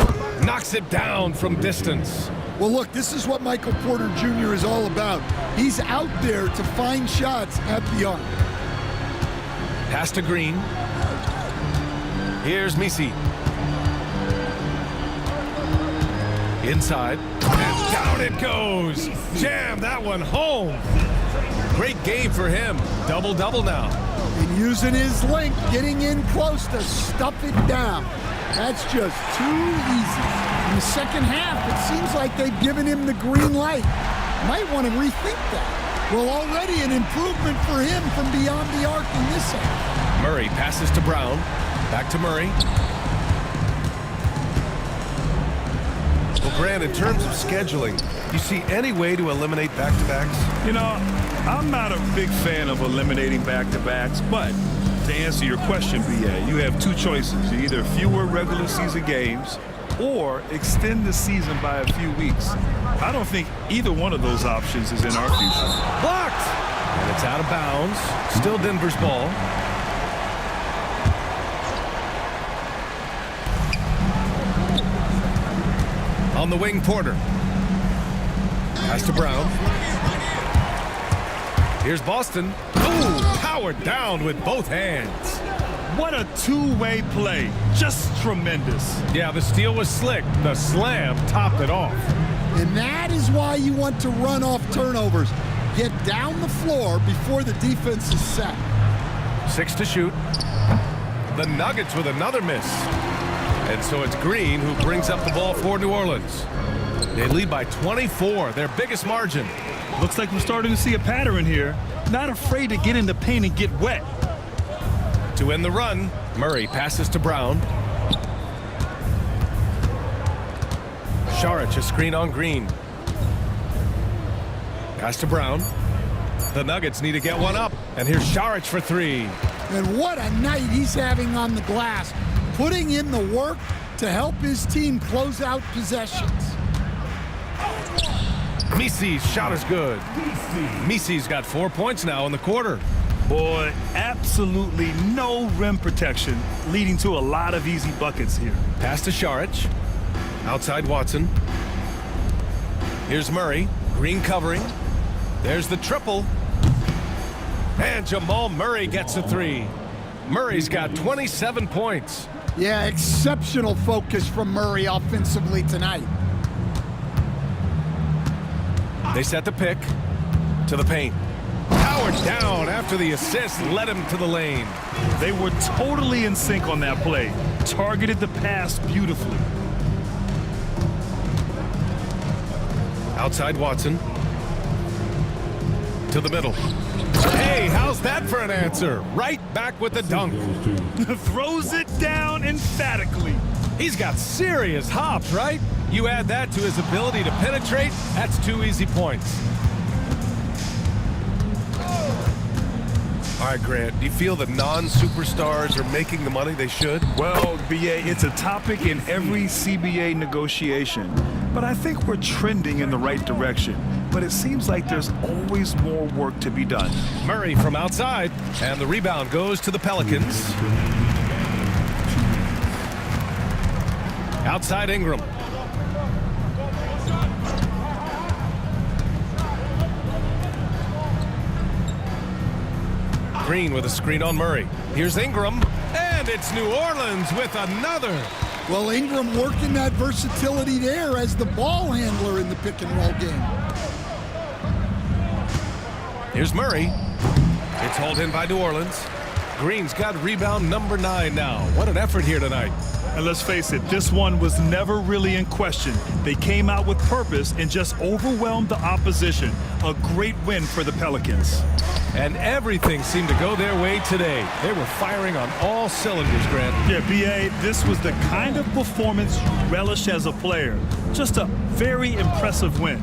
Speaker 2: knocks it down from distance.
Speaker 4: Well, look, this is what Michael Porter Jr. is all about. He's out there to find shots at the arc.
Speaker 2: Pass to Green. Here's Misi. Inside. And down it goes. Jam that one home. Great game for him. Double-double now.
Speaker 4: And using his length, getting in close to stuff it down. That's just too easy. In the second half, it seems like they've given him the green light. Might want to rethink that. Well, already an improvement for him from beyond the arc in this half.
Speaker 2: Murray passes to Brown. Back to Murray. Well, Grant, in terms of scheduling, you see any way to eliminate back-to-backs?
Speaker 3: You know, I'm not a big fan of eliminating back-to-backs, but to answer your question, BA, you have two choices. Either fewer regular season games or extend the season by a few weeks. I don't think either one of those options is in our future.
Speaker 2: Blocked! And it's out of bounds. Still Denver's ball. On the wing, Porter. Pass to Brown. Here's Boston. Oh, powered down with both hands.
Speaker 3: What a two-way play. Just tremendous.
Speaker 2: Yeah, the steal was slick. The slam topped it off.
Speaker 4: And that is why you want to run off turnovers. Get down the floor before the defense is set.
Speaker 2: 6 to shoot. The Nuggets with another miss. And so it's Green who brings up the ball for New Orleans. They lead by 24, their biggest margin.
Speaker 3: Looks like we're starting to see a pattern here. Not afraid to get in the paint and get wet.
Speaker 2: To end the run, Murray passes to Brown. Saric, a screen on Green. Pass to Brown. The Nuggets need to get one up. And here's Saric for three.
Speaker 4: And what a night he's having on the glass, putting in the work to help his team close out possessions.
Speaker 2: Misi's shot is good. Misi's got 4 points now in the quarter.
Speaker 3: Boy, absolutely no rim protection, leading to a lot of easy buckets here.
Speaker 2: Pass to Saric. Outside Watson. Here's Murray. Green covering. There's the triple. And Jamal Murray gets a three. Murray's got 27 points.
Speaker 4: Yeah, exceptional focus from Murray offensively tonight.
Speaker 2: They set the pick to the paint. Powered down after the assist led him to the lane.
Speaker 3: They were totally in sync on that play. Targeted the pass beautifully.
Speaker 2: Outside Watson. To the middle. Hey, how's that for an answer? Right back with the dunk.
Speaker 3: Throws it down emphatically.
Speaker 2: He's got serious hops, right? You add that to his ability to penetrate, that's 2 easy points. All right, Grant, do you feel the non-superstars are making the money they should?
Speaker 3: Well, BA, it's a topic in every CBA negotiation. But I think we're trending in the right direction. But it seems like there's always more work to be done.
Speaker 2: Murray from outside, and the rebound goes to the Pelicans. Outside Ingram. Green with a screen on Murray. Here's Ingram, and it's New Orleans with another.
Speaker 4: Well, Ingram working that versatility there as the ball handler in the pick and roll game.
Speaker 2: Here's Murray. It's hauled in by New Orleans. Green's got rebound number 9 now. What an effort here tonight.
Speaker 3: And let's face it, this one was never really in question. They came out with purpose and just overwhelmed the opposition. A great win for the Pelicans.
Speaker 2: And everything seemed to go their way today. They were firing on all cylinders, Grant.
Speaker 3: Yeah, BA, this was the kind of performance you relish as a player. Just a very impressive win.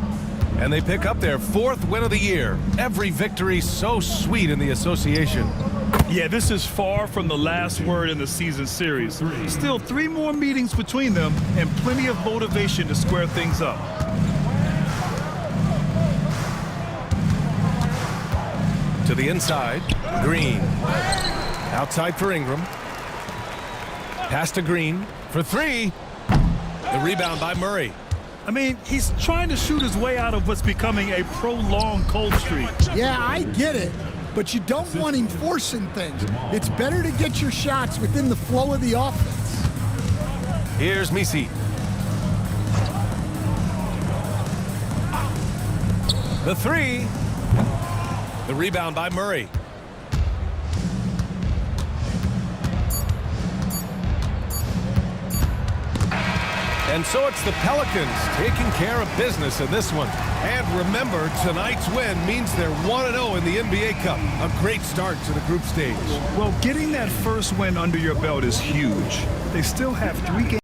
Speaker 2: And they pick up their 4th win of the year. Every victory so sweet in the association.
Speaker 3: Yeah, this is far from the last word in the season series. Still 3 more meetings between them and plenty of motivation to square things up.
Speaker 2: To the inside, Green. Outside for Ingram. Pass to Green for 3. The rebound by Murray.
Speaker 3: I mean, he's trying to shoot his way out of what's becoming a prolonged cold streak.
Speaker 4: Yeah, I get it, but you don't want him forcing things. It's better to get your shots within the flow of the offense.
Speaker 2: Here's Misi. The three. The rebound by Murray. And so it's the Pelicans taking care of business in this one. And remember, tonight's win means they're 1-0 in the NBA Cup. A great start to the group stage.
Speaker 3: Well, getting that first win under your belt is huge. They still have 3 games.